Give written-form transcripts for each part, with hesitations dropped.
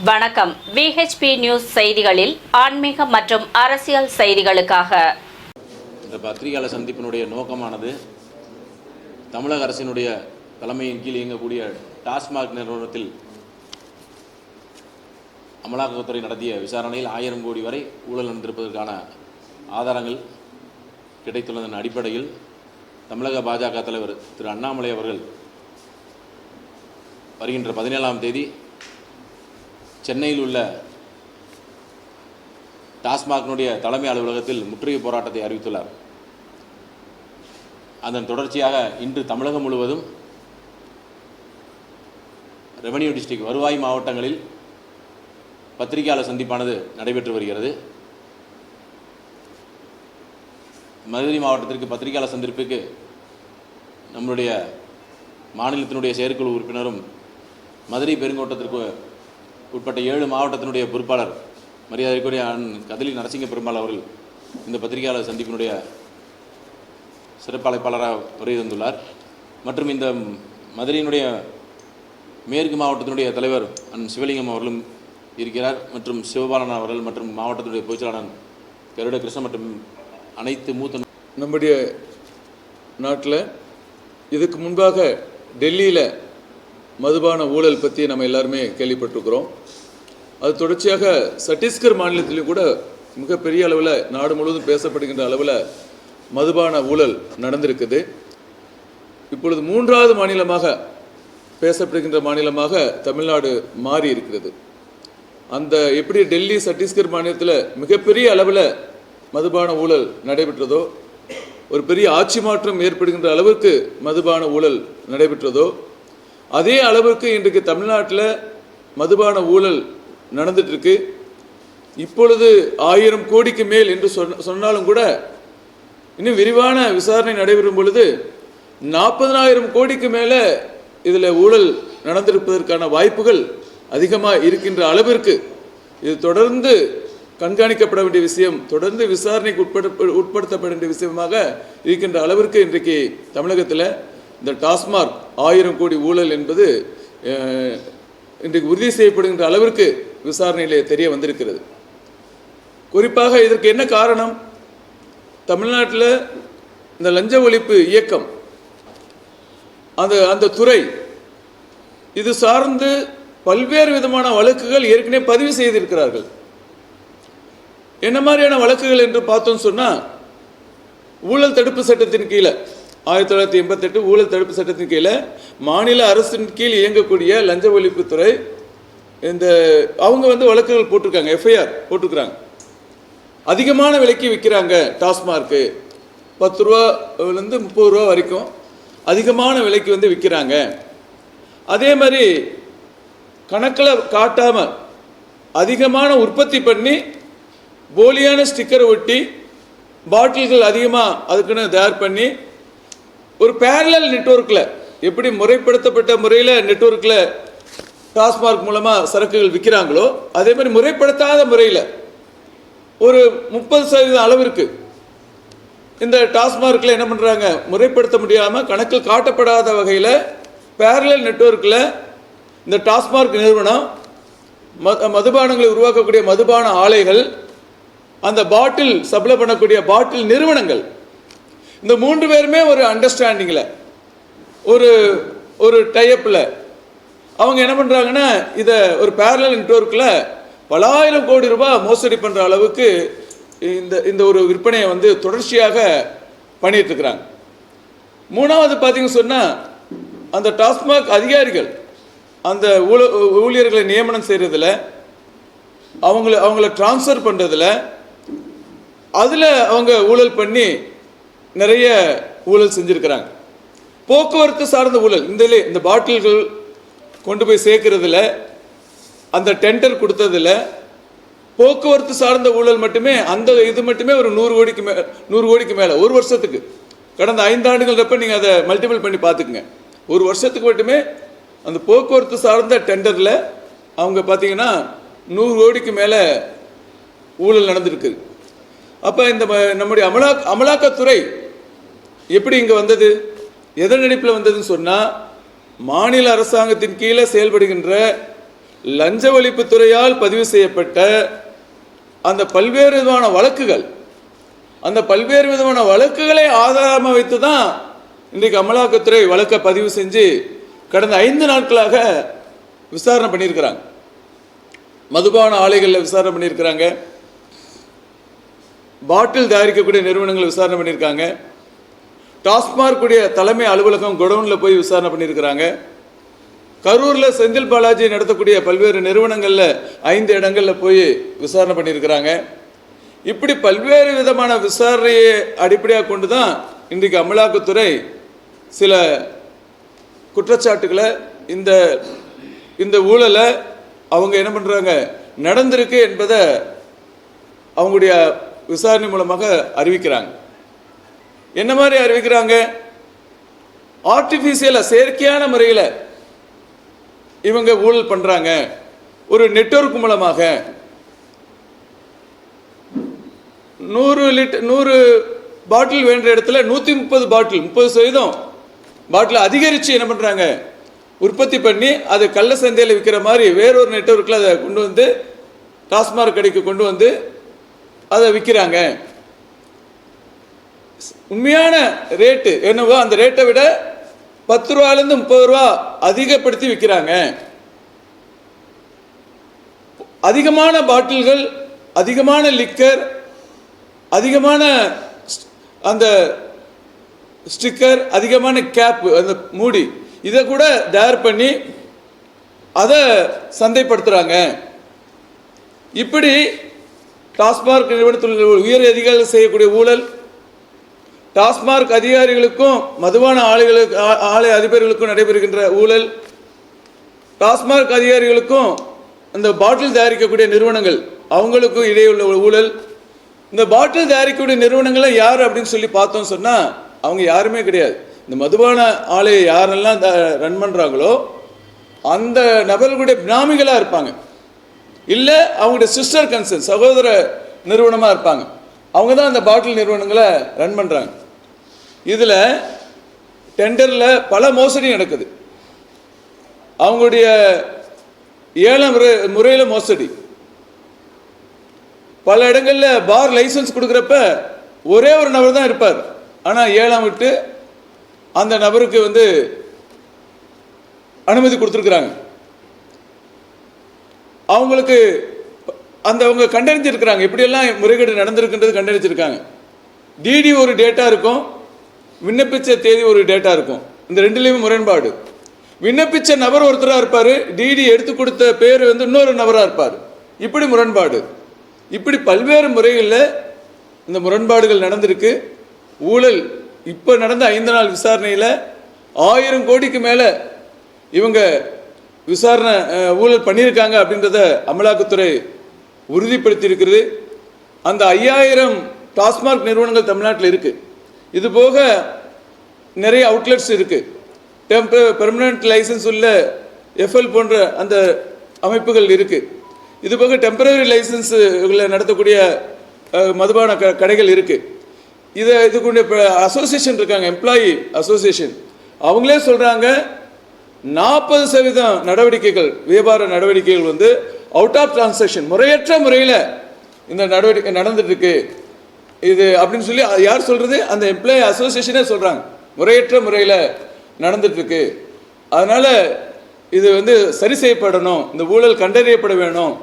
வணக்கம். VHP news செய்திகளில் ஆன்மீக மற்றும் அரசியல் செய்திகளுக்காக இந்த பத்திரிகையாளர் சந்திப்பினுடைய நோக்கமானது தமிழக அரசினுடைய தலைமையின் கீழ் இயங்கக்கூடிய டாஸ்மாக் நிறுவனத்தில் அமலாக்கத்துறை நடத்திய விசாரணையில் 1000 கோடி வரை ஊழல் நடந்திருப்பதற்கான ஆதாரங்கள் கிடைத்துள்ளதன் அடிப்படையில் தமிழக பாஜக தலைவர் திரு அண்ணாமலை அவர்கள் வருகின்ற 17ஆம் தேதி சென்னையில் உள்ள டாஸ்மாகினுடைய தலைமை அலுவலகத்தில் முற்றுகை போராட்டத்தை அறிவித்துள்ளார். அதன் தொடர்ச்சியாக இன்று தமிழகம் முழுவதும் ரெவென்யூ டிஸ்ட்ரிக்ட் வருவாய் மாவட்டங்களில் பத்திரிகையாளர் சந்திப்பானது நடைபெற்று வருகிறது. மதுரை மாவட்டத்திற்கு பத்திரிகையாளர் சந்திப்பிற்கு நம்முடைய மாநிலத்தினுடைய செயற்குழு உறுப்பினரும் மதுரை பெருங்கோட்டத்திற்கு உட்பட்ட 7 மாவட்டத்தினுடைய பொறுப்பாளர் மரியாதைக்குரிய கதலி நரசிங்க பெருமாள் அவர்கள் இந்த பத்திரிகையாளர் சந்திப்பினுடைய சிறப்பு அழைப்பாளராக வருகை தந்துள்ளார். மற்றும் இந்த மதுரையினுடைய மேற்கு மாவட்டத்தினுடைய தலைவர் சிவலிங்கம் அவர்களும் இருக்கிறார். மற்றும் சிவபாலன் அவர்கள் மற்றும் மாவட்டத்தினுடைய பொதுச்செயலாளர் கருட கிருஷ்ணன் மற்றும் அனைத்து மூத்த நம்முடைய நாட்டில் இதுக்கு முன்பாக டெல்லியில் மதுபான ஊழல் பற்றி நம்ம எல்லாருமே கேள்விப்பட்டிருக்கிறோம். அது தொடர்ச்சியாக சத்தீஸ்கர் மாநிலத்திலும் கூட மிகப்பெரிய அளவில் நாடு முழுவதும் பேசப்படுகின்ற அளவில் மதுபான ஊழல் நடந்திருக்குது. இப்பொழுது 3வது மாநிலமாக பேசப்படுகின்ற மாநிலமாக தமிழ்நாடு மாறி இருக்கிறது. அந்த எப்படி டெல்லி சத்தீஸ்கர் மாநிலத்தில் மிகப்பெரிய அளவில் மதுபான ஊழல் நடைபெற்றதோ, ஒரு பெரிய ஆட்சி மாற்றம் ஏற்படுகின்ற அளவுக்கு மதுபான ஊழல் நடைபெற்றதோ, அதே அளவுக்கு இன்றைக்கு தமிழ்நாட்டில் மதுபான ஊழல் நடந்துட்டுருக்கு. இப்பொழுது 1000 கோடிக்கு மேல் என்று சொன்னாலும் கூட இன்னும் விரிவான விசாரணை நடைபெறும் பொழுது 40,000 கோடிக்கு மேலே இதில் ஊழல் நடந்திருப்பதற்கான வாய்ப்புகள் அதிகமாக இருக்கின்ற அளவிற்கு இது தொடர்ந்து கண்காணிக்கப்பட வேண்டிய விஷயம், தொடர்ந்து விசாரணைக்கு உட்படுத்தப்பட வேண்டிய விஷயமாக இருக்கின்ற அளவிற்கு இன்றைக்கு தமிழகத்தில் இந்த டாஸ்மாக் 1000 கோடி ஊழல் என்பது இன்றைக்கு உறுதி செய்யப்படுகின்ற அளவிற்கு விசாரணையிலே தெரிய வந்திருக்கிறது. குறிப்பாக இதற்கு என்ன காரணம்? தமிழ்நாட்டில் இந்த லஞ்ச ஒழிப்பு இயக்கம் அந்த துறை இது சார்ந்து பல்வேறு விதமான வழக்குகள் ஏற்கனவே பதிவு செய்திருக்கிறார்கள். என்ன மாதிரியான வழக்குகள் என்று பார்த்தோம் சொன்னால், ஊழல் தடுப்பு சட்டத்தின் கீழே 1988 ஊழல் தடுப்பு சட்டத்தின் கீழே மாநில அரசின் கீழ் இயங்கக்கூடிய லஞ்ச ஒழிப்புத்துறை அவங்க வழக்குகள் போட்டிருக்காங்க, எஃப்ஐஆர் போட்டிருக்கிறாங்க. அதிகமான விலைக்கு விற்கிறாங்க டாஸ்மார்க்கு, 10 ரூபாலேருந்து 30 ரூபா வரைக்கும் அதிகமான விலைக்கு விற்கிறாங்க. அதே மாதிரி கணக்கில் காட்டாமல் அதிகமான உற்பத்தி பண்ணி போலியான ஸ்டிக்கரை ஒட்டி பாட்டில்கள் அதிகமாக அதுக்குன்னு தயார் பண்ணி ஒரு பேரலல் நெட்வொர்க்கில், எப்படி முறைப்படுத்தப்பட்ட முறையில் நெட்வொர்க்கில் டாஸ்மார்க் மூலமாக சரக்குகள் விற்கிறாங்களோ அதே மாதிரி முறைப்படுத்தாத முறையில் ஒரு 30% அளவிற்கு இந்த டாஸ்மார்க்கில் என்ன பண்ணுறாங்க, முறைப்படுத்த முடியாமல் கணக்கில் காட்டப்படாத வகையில் பேரலல் நெட்வொர்க்கில் இந்த டாஸ்மார்க் நிறுவனம் மதுபானங்களை உருவாக்கக்கூடிய மதுபான ஆலைகள், அந்த பாட்டில் சப்ளை பண்ணக்கூடிய பாட்டில் நிறுவனங்கள், இந்த 3 பேருமே ஒரு அண்டர்ஸ்டாண்டிங்கில் ஒரு டைப்பில் அவங்க என்ன பண்ணுறாங்கன்னா, இதை ஒரு பேரலல் நெட்வொர்க்கில் பல ஆயிரம் கோடி ரூபாய் மோசடி பண்ணுற அளவுக்கு இந்த ஒரு விற்பனையை தொடர்ச்சியாக பண்ணிகிட்ருக்குறாங்க. 3வது பார்த்தீங்கன்னு சொன்னால், அந்த டாஸ்மாக் அதிகாரிகள் அந்த ஊழியர்களை நியமனம் செய்கிறதுல, அவங்கள டிரான்ஸ்ஃபர் பண்ணுறதில், அதில் அவங்க ஊழல் பண்ணி நிறைய ஊழல் செஞ்சுருக்கிறாங்க. போக்குவரத்து சார்ந்த ஊழல், இந்த பாட்டில்கள் கொண்டு போய் சேர்க்கறதுல, அந்த டெண்டர் கொடுத்ததில் போக்குவரத்து சார்ந்த ஊழல் மட்டுமே, அந்த இது மட்டுமே ஒரு 100 கோடிக்கு மேலே ஒரு வருஷத்துக்கு. கடந்த 5 ஆண்டுகள் நீங்கள் அதை மல்டிபிள் பண்ணி பார்த்துக்குங்க. ஒரு வருஷத்துக்கு மட்டுமே அந்த போக்குவரத்து சார்ந்த டெண்டரில் அவங்க பார்த்தீங்கன்னா 100 கோடிக்கு மேலே ஊழல் நடந்திருக்கு. அப்போ இந்த நம்முடைய அமலாக்கத்துறை எப்படி இங்கே வந்தது, எதன் அடிப்பில் வந்ததுன்னு சொன்னால், மாநில அரசாங்கத்தின் கீழே செயல்படுகின்ற லஞ்ச ஒழிப்புத்துறையால் பதிவு செய்யப்பட்ட அந்த பல்வேறு விதமான வழக்குகள், அந்த பல்வேறு விதமான வழக்குகளை ஆதாரமாக வைத்து தான் இன்றைக்கு அமலாக்கத்துறை வழக்கை பதிவு செஞ்சு கடந்த 5 நாட்களாக விசாரணை பண்ணியிருக்கிறாங்க. மதுபான ஆலைகளில் விசாரணை பண்ணியிருக்கிறாங்க, பாட்டில் தயாரிக்கக்கூடிய நிறுவனங்கள் விசாரணை பண்ணியிருக்காங்க, டாஸ்மார்க் உடைய தலைமை அலுவலகம் குடவுனில் போய் விசாரணை பண்ணியிருக்கிறாங்க, கரூரில் செந்தில் பாலாஜி நடத்தக்கூடிய பல்வேறு நிறுவனங்களில் 5 இடங்களில் போய் விசாரணை பண்ணியிருக்கிறாங்க. இப்படி பல்வேறு விதமான விசாரணையை அடிப்படையாக கொண்டு தான் இன்றைக்கு அமலாக்கத்துறை சில குற்றச்சாட்டுகளை இந்த ஊழலை அவங்க என்ன பண்ணுறாங்க நடந்திருக்கு என்பதை அவங்களுடைய விசாரணை மூலமாக அறிவிக்கிறாங்க. என்ன மாதிரி அறிவிக்கிறாங்க? ஆர்டிஃபிஷியலாக செயற்கையான முறையில் இவங்க ஊழல் பண்ணுறாங்க. ஒரு நெட்வொர்க் மூலமாக 100 பாட்டில் வேண்ட இடத்துல 130 பாட்டில் 30% பாட்டில் அதிகரித்து என்ன பண்ணுறாங்க உற்பத்தி பண்ணி அது கள்ள சந்தையில் விற்கிற மாதிரி வேறொரு நெட்வொர்க்கில் அதை கொண்டு வந்து டாஸ்மார்க் கடைக்கு கொண்டு வந்து அதை விற்கிறாங்க. உண்மையான ரேட்டு என்னவோ அந்த ரேட்டை விட 10 ரூபாயிலிருந்து 30 ரூபா அதிகப்படுத்தி விற்கிறாங்க. அதிகமான பாட்டில்கள், அதிகமான லிக்கர், அதிகமான அந்த ஸ்டிக்கர், அதிகமான கேப், அந்த மூடி, இதை கூட தயார் பண்ணி அதை சந்தைப்படுத்துகிறாங்க. இப்படி டாஸ்மார்க் நிறுவனத்தில் உயர் அதிகாரிகள் செய்யக்கூடிய ஊழல், டாஸ்மார்க் அதிகாரிகளுக்கும் மதுபான ஆலை அதிபர்களுக்கும் நடைபெறுகின்ற ஊழல், டாஸ்மார்க் அதிகாரிகளுக்கும் அந்த பாட்டில் தயாரிக்கக்கூடிய நிறுவனங்கள் அவங்களுக்கும் இடையே உள்ள ஊழல். இந்த பாட்டில் தயாரிக்கக்கூடிய நிறுவனங்களை யார் அப்படின்னு சொல்லி பார்த்தோம் சொன்னால் அவங்க யாருமே கிடையாது. இந்த மதுபான ஆலையை யாரெல்லாம் ரன் பண்ணுறாங்களோ அந்த நபர்களுடைய பினாமிகளாக இருப்பாங்க, இல்லை அவங்களுடைய சிஸ்டர் கன்சர்ன் சகோதர நிறுவனமாக இருப்பாங்க. அவங்க தான் அந்த பாட்டில் நிறுவனங்களை ரன் பண்ணுறாங்க. இதில் டெண்டரில் பல மோசடி நடக்குது. அவங்களுடைய ஏலம் முறையில் மோசடி. பல இடங்களில் பார் லைசன்ஸ் கொடுக்குறப்ப ஒரே ஒரு நபர் தான் இருப்பார், ஆனால் ஏலம் விட்டு அந்த நபருக்கு வந்து அனுமதி கொடுத்துருக்குறாங்க. அவங்களுக்கு அவங்க கண்டறிஞ்சிருக்கிறாங்க, இப்படியெல்லாம் முறைகேடு நடந்திருக்குன்றது கண்டறிஞ்சிருக்காங்க. டிடி ஒரு டேட்டா இருக்கும், விண்ணப்பிச்ச தேதி ஒரு டேட்டா இருக்கும். இந்த ரெண்டுலேயுமே முரண்பாடு. விண்ணப்பிச்ச நபர் ஒருத்தராக இருப்பார், டிடி எடுத்து கொடுத்த பேர் வந்து இன்னொரு நபராக இருப்பார். இப்படி முரண்பாடு. இப்படி பல்வேறு முறைகளில் இந்த முரண்பாடுகள் நடந்திருக்கு. ஊழல் இப்போ நடந்த 5 நாள் விசாரணையில் 1000 கோடிக்கு மேலே இவங்க விசாரணை ஊழல் பண்ணியிருக்காங்க அப்படின்றத அமலாக்கத்துறை உறுதிப்படுத்தி இருக்கிறது. அந்த 5000 டாஸ்மார்க் நிறுவனங்கள் தமிழ்நாட்டில் இருக்குது. இது போக நிறைய அவுட்லெட்ஸ் இருக்குது. பெர்மனன்ட் லைசன்ஸ் உள்ள எஃப்எல் போன்ற அந்த அமைப்புகள் இருக்குது. இது போக டெம்பரரி லைசன்ஸ் நடத்தக்கூடிய மதுபான கடைகள் இருக்குது. இதுக்குடைய அசோசியேஷன் இருக்காங்க, எம்ப்ளாயி அசோசியேஷன். அவங்களே சொல்கிறாங்க 40% நடவடிக்கைகள், வியாபார நடவடிக்கைகள் வந்து அவுட் ஆஃப் டிரான்சாக்ஷன், முறையற்ற முறையில் இந்த நடவடிக்கை நடந்துட்டுருக்கு இது அப்படின்னு சொல்லி யார் சொல்கிறது? அந்த எம்ப்ளாயி அசோசியேஷனே சொல்கிறாங்க முறையற்ற முறையில் நடந்துட்டுருக்கு. அதனால் இது வந்து சரி செய்யப்படணும், இந்த ஊழல் கண்டறியப்பட வேணும்,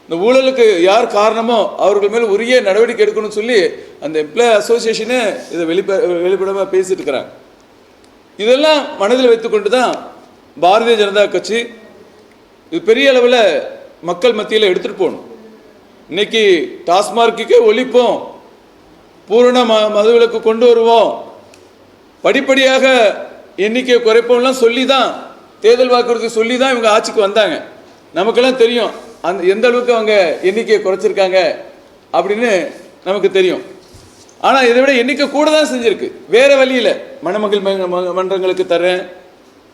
இந்த ஊழலுக்கு யார் காரணமோ அவர்கள் மேல் உரிய நடவடிக்கை எடுக்கணும்னு சொல்லி அந்த எம்ப்ளாயி அசோசியேஷனே இதை வெளிப்படமாக பேசிட்டு இருக்கிறாங்க. இதெல்லாம் மனதில் வைத்துக்கொண்டு தான் பாரதிய ஜனதா கட்சி இது பெரிய அளவில் மக்கள் மத்தியில் எடுத்துகிட்டு போகணும். இன்னைக்கு டாஸ்மார்க்குக்கே ஒழிப்போம், பூரண மதுவிலக்கு கொண்டு வருவோம், படிப்படியாக எண்ணிக்கை குறைப்போம்லாம் சொல்லி தான், தேர்தல் வாக்குறுதி சொல்லி தான் இவங்க ஆட்சிக்கு வந்தாங்க. நமக்கெல்லாம் தெரியும் எந்த அளவுக்கு அவங்க எண்ணிக்கையை குறைச்சிருக்காங்க அப்படின்னு நமக்கு தெரியும். ஆனால் இதை விட எண்ணிக்கை கூட தான் செஞ்சுருக்கு. வேறு வழியில் மணமகள் மன்றங்களுக்கு தரேன்,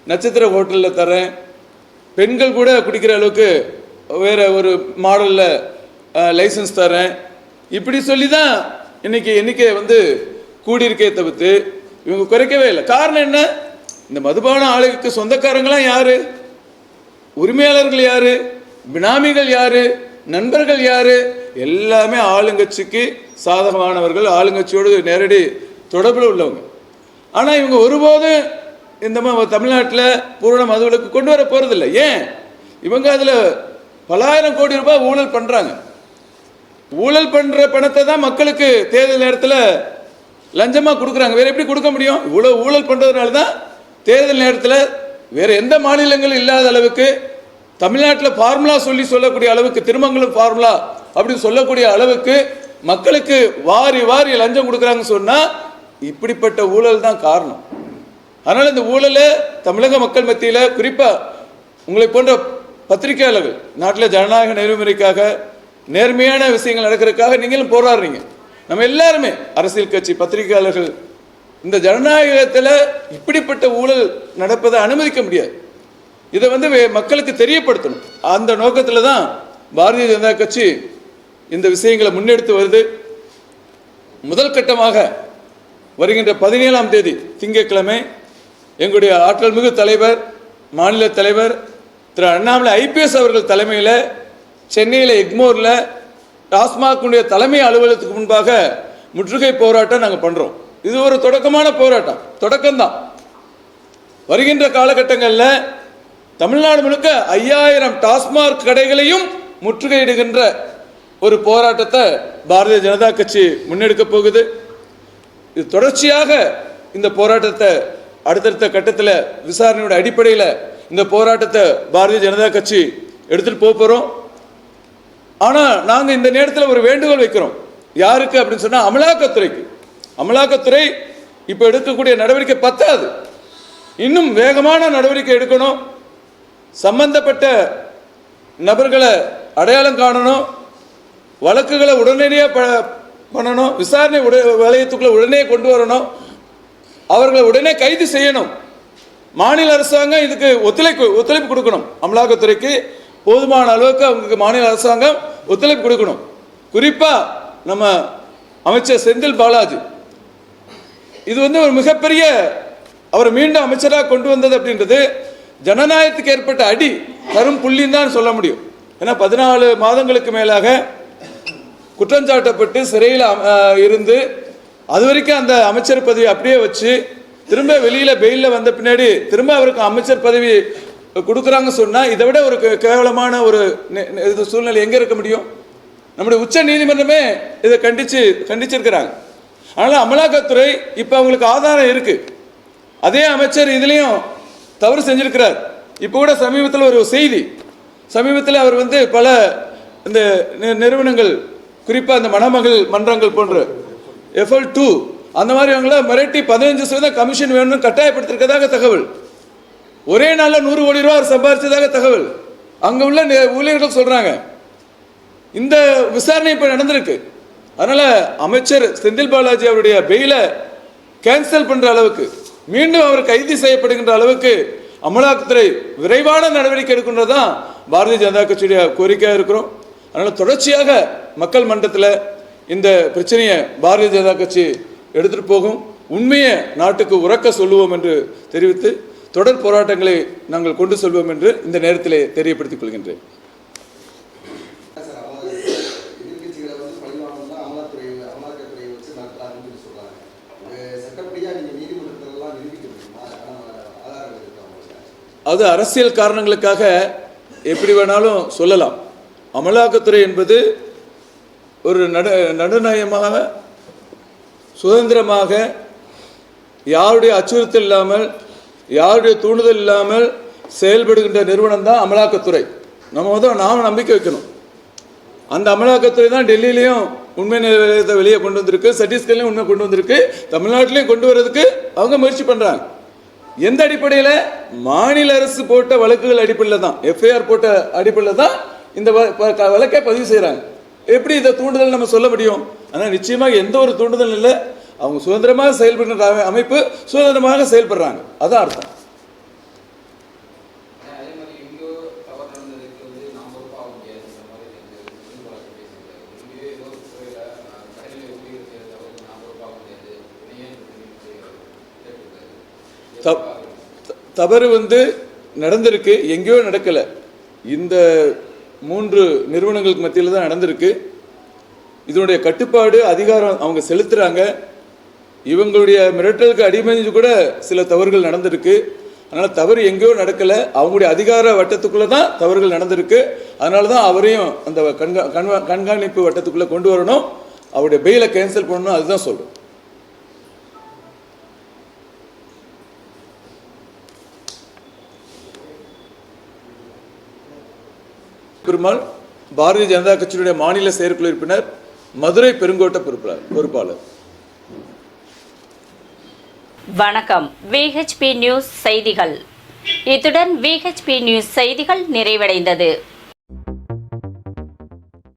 நட்சத்திர ஹோட்டலில் தரேன், பெண்கள் கூட குடிக்கிற அளவுக்கு வேறு ஒரு மாடலில் லைசன்ஸ் தரேன், இப்படி சொல்லி தான் இன்னைக்கு எண்ணிக்கை வந்து கூடியிருக்கே தவிர்த்து இவங்க குறைக்கவே இல்லை. காரணம் என்ன? இந்த மதுபான ஆலைக்கு சொந்தக்காரங்களாம் யார்? உரிமையாளர்கள் யார்? பினாமிகள் யாரு, நண்பர்கள் யாரு, எல்லாமே ஆளுங்கட்சிக்கு சாதகமானவர்கள், ஆளுங்கட்சியோடு நேரடி தொடர்பில் உள்ளவங்க. ஆனால் இவங்க ஒருபோதும் இந்த தமிழ்நாட்டில் பூரண மதுவிலக்கு கொண்டு வர போகிறதில்ல. ஏன்? இவங்க அதில் பலாயிரம் கோடி ரூபாய் ஊழல் பண்ணுறாங்க. ஊழல் பண்ணுற பணத்தை தான் மக்களுக்கு தேர்தல் நேரத்தில் லஞ்சமாக கொடுக்குறாங்க. வேறு எப்படி கொடுக்க முடியும்? இவ்வளோ ஊழல் பண்ணுறதுனால தான் தேர்தல் நேரத்தில் வேறு எந்த மாநிலங்களும் இல்லாத அளவுக்கு தமிழ்நாட்டில் ஃபார்முலா சொல்லக்கூடிய அளவுக்கு, திருமங்கலம் ஃபார்முலா அப்படின்னு சொல்லக்கூடிய அளவுக்கு மக்களுக்கு வாரி வாரி லஞ்சம் கொடுக்குறாங்கன்னு சொன்னால் இப்படிப்பட்ட ஊழல் தான் காரணம். அதனால் இந்த ஊழலை தமிழக மக்கள் மத்தியில், குறிப்பாக உங்களை போன்ற பத்திரிகையாளர்கள், நாட்டில் ஜனநாயக நெறிமுறைக்காக நேர்மையான விஷயங்கள் நடக்கிறதுக்காக நீங்களும் போராடுறீங்க. நம்ம எல்லாருமே அரசியல் கட்சி, பத்திரிகையாளர்கள், இந்த ஜனநாயகத்தில் இப்படிப்பட்ட ஊழல் நடப்பதை அனுமதிக்க முடியாது. இதை மக்களுக்கு தெரியப்படுத்தணும். அந்த நோக்கத்தில் தான் பாரதிய ஜனதா கட்சி இந்த விஷயங்களை முன்னெடுத்து வருது. முதல் கட்டமாக வருகின்ற 17ஆம் தேதி திங்கட்கிழமை எங்களுடைய ஆற்றல் மிகு தலைவர், மாநில தலைவர் திரு அண்ணாமலை IPS அவர்கள் தலைமையில் சென்னையில் எக்மோரில் டாஸ்மாகுடைய தலைமை அலுவலகத்துக்கு முன்பாக முற்றுகை போராட்டம் நாங்கள் பண்ணுறோம். இது ஒரு தொடக்கமான போராட்டம், தொடக்கம்தான். வருகின்ற காலகட்டங்களில் தமிழ்நாடு முழுக்க 5000 டாஸ்மாக் கடைகளையும் முற்றுகையிடுகின்ற ஒரு போராட்டத்தை பாரதிய ஜனதா கட்சி முன்னெடுக்க போகுது. இது தொடர்ச்சியாக இந்த போராட்டத்தை அடுத்தடுத்த கட்டத்தில் விசாரணையோட அடிப்படையில் இந்த போராட்டத்தை பாரதிய ஜனதா கட்சி எடுத்துகிட்டு போகிறோம். ஆனால் நாங்கள் இந்த நேரத்தில் ஒரு வேண்டுகோள் வைக்கிறோம். யாருக்கு அப்படின்னு சொன்னால் அமலாக்கத்துறைக்கு. அமலாக்கத்துறை இப்போ எடுக்கக்கூடிய நடவடிக்கை பத்தாது, இன்னும் வேகமான நடவடிக்கை எடுக்கணும். சம்பந்தப்பட்ட நபர்களை அடையாளம் காணணும், வழக்குகளை உடனடியாக பண்ணணும், விசாரணை வளையத்துக்குள்ள உடனே கொண்டு வரணும், அவர்களை உடனே கைது செய்யணும். மாநில அரசாங்கம் இதுக்கு ஒத்துழைப்பு கொடுக்கணும். அமலாக்கத்துறைக்கு போதுமான அளவுக்கு அவங்களுக்கு மாநில அரசாங்கம் ஒத்துழைப்பு கொடுக்கணும். குறிப்பாக நம்ம அமைச்சர் செந்தில் பாலாஜி, இது ஒரு மிகப்பெரிய, அவர் மீண்டும் அமைச்சராக கொண்டு வந்தது அப்படின்றது ஜனநாயகத்துக்கு ஏற்பட்ட அடி, கரும் புள்ளின்னு தான் சொல்ல முடியும். ஏன்னா 14 மாதங்களுக்கு மேலாக குற்றஞ்சாட்டப்பட்டு சிறையில் இருந்து அது வரைக்கும் அந்த அமைச்சர் பதவி அப்படியே வச்சு திரும்ப வெளியில் பெயிலில் வந்த பின்னாடி திரும்ப அவருக்கு அமைச்சர் பதவி கொடுக்குறாங்க சொன்னால் இதை விட ஒரு கேவலமான ஒரு சூழ்நிலை எங்கே இருக்க முடியும்? நம்முடைய உச்ச நீதிமன்றமே இதை கண்டிச்சிருக்கிறாங்க. அதனால் அமலாக்கத்துறை இப்போ அவங்களுக்கு ஆதாரம் இருக்குது. அதே அமைச்சர் இதுலேயும் தவறு செஞ்சிருக்கிறார். இப்போ கூட சமீபத்தில் ஒரு செய்தி, சமீபத்தில் அவர் பல இந்த நிறுவனங்கள், குறிப்பாக அந்த மணமகள் மன்றங்கள் போன்ற FL2 அந்த மாதிரி அவங்கள மிரட்டி 15% கமிஷன் வேணும்னு கட்டாயப்படுத்திருக்கதாக தகவல். ஒரே நாளில் 100 கோடி ரூபா சம்பாதிச்சதாக தகவல் அங்கே உள்ள ஊழியர்கள் சொல்கிறாங்க. இந்த விசாரணை இப்போ நடந்திருக்கு. அதனால் அமைச்சர் செந்தில் பாலாஜி அவருடைய பெயிலை கேன்சல் பண்ணுற அளவுக்கு, மீண்டும் அவர் கைது செய்யப்படுகின்ற அளவுக்கு அமலாக்கத்துறை விரைவான நடவடிக்கை எடுக்கின்றது தான் பாரதிய ஜனதா கட்சியுடைய கோரிக்கையாக இருக்கிறோம். அதனால் தொடர்ச்சியாக மக்கள் மன்றத்தில் இந்த பிரச்சனையை பாரதிய ஜனதா கட்சி எடுத்துகிட்டு போகும், உண்மையை நாட்டுக்கு உறக்க சொல்லுவோம் என்று தெரிவித்து தொடர் போராட்டங்களை நாங்கள் கொண்டு செல்வோம் என்று இந்த நேரத்திலே தெரியப்படுத்திக் கொள்கின்றேன். அது அரசியல் காரணங்களுக்காக எப்படி வேணாலும் சொல்லலாம். அமலாக்கத்துறை என்பது ஒரு நடுநயமாக, சுதந்திரமாக, யாருடைய அச்சுறுத்தல் இல்லாமல், யாருடைய தூண்டுதல் இல்லாமல் செயல்படுகின்ற நிறுவனம் தான் அமலாக்கத்துறை. நாம் நம்பிக்கை வைக்கணும். அந்த அமலாக்கத்துறை தான் டெல்லியிலையும் உண்மை நிலையத்தை வெளியே கொண்டு வந்திருக்கு, சத்தீஸ்கர்லையும் உண்மை கொண்டு வந்திருக்கு, தமிழ்நாட்டிலையும் கொண்டு வரதுக்கு அவங்க முயற்சி பண்ணுறாங்க. எந்த அடிப்படையில்? மாநில அரசு போட்ட வழக்குகள் அடிப்படையில் தான், FIR போட்ட அடிப்படையில் தான் இந்த வழக்கை பதிவு செய்கிறாங்க. எப்படி இதை தூண்டுதல் நம்ம சொல்ல முடியும்? ஆனால் நிச்சயமாக எந்த ஒரு தூண்டுதல் இல்லை. அவங்க சுதந்திரமாக செயல்படுகின்ற அமைப்பு சுதந்திரமாக செயல்படுறாங்க, அதான் அர்த்தம். தவறு நடந்திருக்கு, எங்கேயோ நடக்கலை. இந்த 3 நிறுவனங்களுக்கு மத்தியில் தான் நடந்திருக்கு. இதனுடைய கட்டுப்பாடு அதிகாரம் அவங்க செலுத்துகிறாங்க. இவங்களுடைய மிரட்டலுக்கு அடிமைஞ்சு கூட சில தவறுகள் நடந்திருக்கு. அதனால் தவறு எங்கேயோ நடக்கலை, அவங்களுடைய அதிகார வட்டத்துக்குள்ளே தான் தவறுகள் நடந்திருக்கு. அதனால தான் அவரையும் அந்த கண்காணிப்பு வட்டத்துக்குள்ளே கொண்டு வரணும், அவருடைய பெயிலை கேன்சல் பண்ணணும், அதுதான் சொல்கிறோம். பெருமாள் பாரதிய ஜனதா கட்சியினுடைய மாநில செயற்குழு உறுப்பினர், மதுரை பெருங்கோட்ட பொறுப்பாளர். வணக்கம். VHP நியூஸ் செய்திகள். இத்துடன் VHP நியூஸ் செய்திகள் நிறைவடைந்தது.